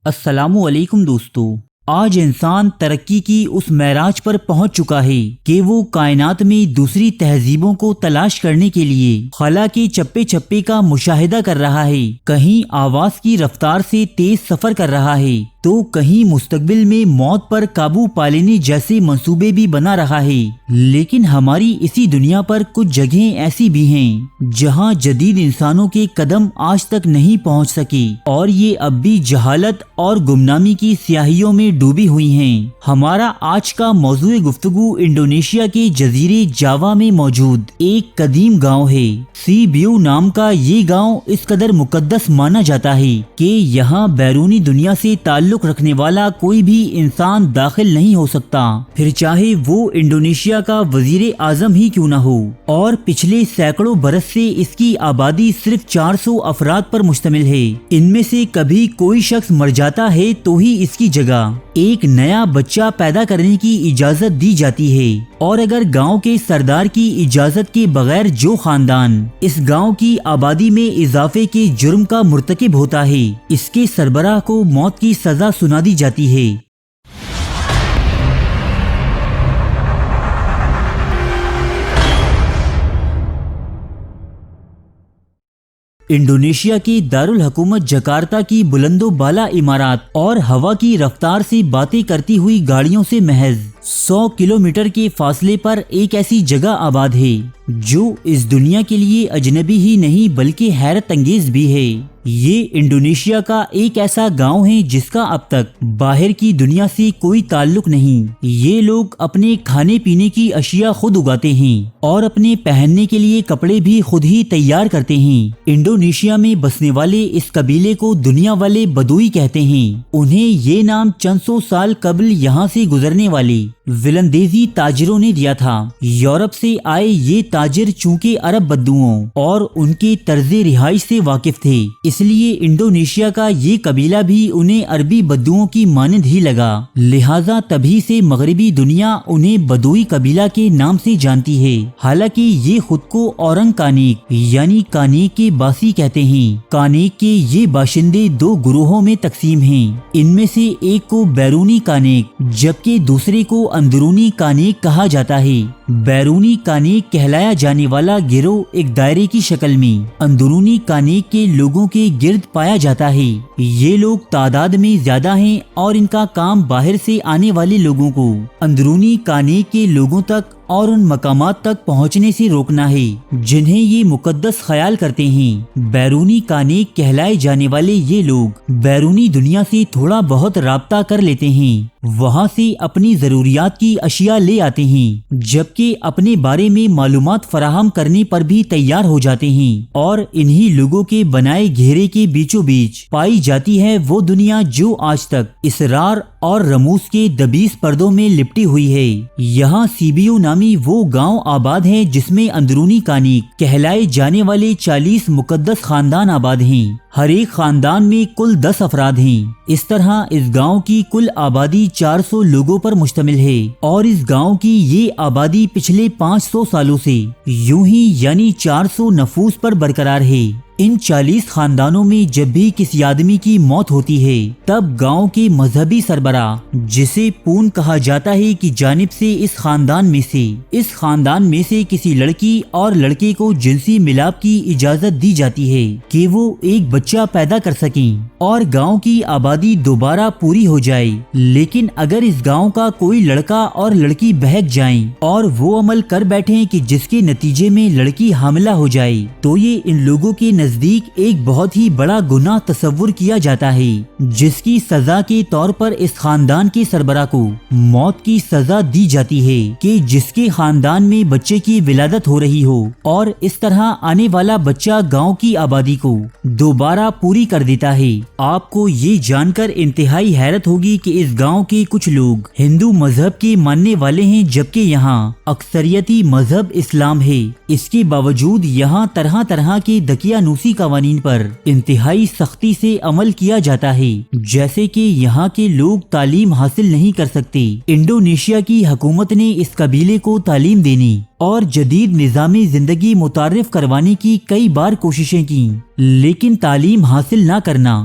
السلام علیکم دوستو۔ آج انسان ترقی کی اس معراج پر پہنچ چکا ہے کہ وہ کائنات میں دوسری تہذیبوں کو تلاش کرنے کے لیے خلا کے چپے چپے کا مشاہدہ کر رہا ہے، کہیں آواز کی رفتار سے تیز سفر کر رہا ہے تو کہیں مستقبل میں موت پر قابو پا لینے جیسے منصوبے بھی بنا رہا ہے۔ لیکن ہماری اسی دنیا پر کچھ جگہیں ایسی بھی ہیں جہاں جدید انسانوں کے قدم آج تک نہیں پہنچ سکے اور یہ اب بھی جہالت اور گمنامی کی سیاہیوں میں ڈوبی ہوئی ہیں۔ ہمارا آج کا موضوع گفتگو انڈونیشیا کے جزیرے جاوا میں موجود ایک قدیم گاؤں ہے۔ سیبیو نام کا یہ گاؤں اس قدر مقدس مانا جاتا ہے کہ یہاں بیرونی دنیا سے تعلق رکھنے والا کوئی بھی انسان داخل نہیں ہو سکتا، پھر چاہے وہ انڈونیشیا کا وزیر اعظم ہی کیوں نہ ہو۔ اور پچھلے سینکڑوں برس سے اس کی آبادی صرف 400 افراد پر مشتمل ہے۔ ان میں سے کبھی کوئی شخص مر جاتا ہے تو ہی اس کی جگہ ایک نیا بچہ پیدا کرنے کی اجازت دی جاتی ہے، اور اگر گاؤں کے سردار کی اجازت کے بغیر جو خاندان اس گاؤں کی آبادی میں اضافے کے جرم کا مرتکب ہوتا ہے، اس کے سربراہ کو موت کی سزا سنا دی جاتی ہے۔ انڈونیشیا کے دارالحکومت جکارتا کی بلند و بالا عمارات اور ہوا کی رفتار سے باتیں کرتی ہوئی گاڑیوں سے محض 100 کلومیٹر کے فاصلے پر ایک ایسی جگہ آباد ہے جو اس دنیا کے لیے اجنبی ہی نہیں بلکہ حیرت انگیز بھی ہے۔ یہ انڈونیشیا کا ایک ایسا گاؤں ہے جس کا اب تک باہر کی دنیا سے کوئی تعلق نہیں۔ یہ لوگ اپنے کھانے پینے کی اشیاء خود اگاتے ہیں اور اپنے پہننے کے لیے کپڑے بھی خود ہی تیار کرتے ہیں۔ انڈونیشیا میں بسنے والے اس قبیلے کو دنیا والے بدوئی کہتے ہیں۔ انہیں یہ نام چند سو سال قبل یہاں سے گزرنے والے ولندیزی تاجروں نے دیا تھا۔ یورپ سے آئے یہ تاجر چونکہ عرب بدوؤں اور ان کے طرز رہائش سے واقف تھے، اس لیے انڈونیشیا کا یہ قبیلہ بھی انہیں عربی بدوؤں کی مانند ہی لگا، لہٰذا تبھی سے مغربی دنیا انہیں بدوئی قبیلہ کے نام سے جانتی ہے۔ حالانکہ یہ خود کو اورنگ کانیک یعنی کانیک کے باسی کہتے ہیں۔ کانیک کے یہ باشندے دو گروہوں میں تقسیم ہیں، ان میں سے ایک کو بیرونی کانیک جبکہ دوسرے کو اندرونی کانیک کہا جاتا ہے۔ بیرونی کانیک کہلایا جانے والا گروہ ایک دائرے کی شکل میں اندرونی کانیک کے لوگوں کے گرد پایا جاتا ہے۔ یہ لوگ تعداد میں زیادہ ہیں اور ان کا کام باہر سے آنے والے لوگوں کو اندرونی کانیک کے لوگوں تک اور ان مقامات تک پہنچنے سے روکنا ہے جنہیں یہ مقدس خیال کرتے ہیں۔ بیرونی کانیک کہلائے جانے والے یہ لوگ بیرونی دنیا سے تھوڑا بہت رابطہ کر لیتے ہیں، وہاں سے اپنی ضروریات کی اشیاء لے آتے ہیں، جبکہ اپنے بارے میں معلومات فراہم کرنے پر بھی تیار ہو جاتے ہیں، اور انہی لوگوں کے بنائے گھیرے کے بیچوں بیچ پائی جاتی ہے وہ دنیا جو آج تک اسرار اور رموز کے دبیس پردوں میں لپٹی ہوئی ہے۔ یہاں سیبیو نامی وہ گاؤں آباد ہے جس میں اندرونی کانیک کہلائے جانے والے 40 مقدس خاندان آباد ہیں۔ ہر ایک خاندان میں کل 10 افراد ہیں۔ اس طرح اس گاؤں کی کل آبادی 400 لوگوں پر مشتمل ہے، اور اس گاؤں کی یہ آبادی پچھلے 500 سالوں سے یوں ہی یعنی 400 نفوس پر برقرار ہے۔ ان 40 خاندانوں میں جب بھی کسی آدمی کی موت ہوتی ہے تب گاؤں کے مذہبی سربراہ جسے پون کہا جاتا ہے کی جانب سے اس خاندان میں سے کسی لڑکی اور لڑکے کو جنسی ملاپ کی اجازت دی جاتی ہے کہ وہ ایک بچہ پیدا کر سکیں اور گاؤں کی آبادی دوبارہ پوری ہو جائے۔ لیکن اگر اس گاؤں کا کوئی لڑکا اور لڑکی بہک جائیں اور وہ عمل کر بیٹھیں کہ جس کے نتیجے میں لڑکی حاملہ ہو جائے تو یہ ان لوگوں کے نزدیک ایک بہت ہی بڑا گناہ تصور کیا جاتا ہے، جس کی سزا کے طور پر اس خاندان کے سربراہ کو موت کی سزا دی جاتی ہے کہ جس کے خاندان میں بچے کی ولادت ہو رہی ہو، اور اس طرح آنے والا بچہ گاؤں کی آبادی کو دوبارہ پوری کر دیتا ہے۔ آپ کو یہ جان کر انتہائی حیرت ہوگی کہ اس گاؤں کے کچھ لوگ ہندو مذہب کے ماننے والے ہیں جبکہ یہاں اکثریتی مذہب اسلام ہے۔ اس کے باوجود یہاں طرح طرح کے دقیانوسی قوانین پر انتہائی سختی سے عمل کیا جاتا ہے، جیسے کہ یہاں کے لوگ تعلیم حاصل نہیں کر سکتے۔ انڈونیشیا کی حکومت نے اس قبیلے کو تعلیم دینے اور جدید نظام زندگی متعارف کروانے کی کئی بار کوششیں کی، لیکن تعلیم حاصل نہ کرنا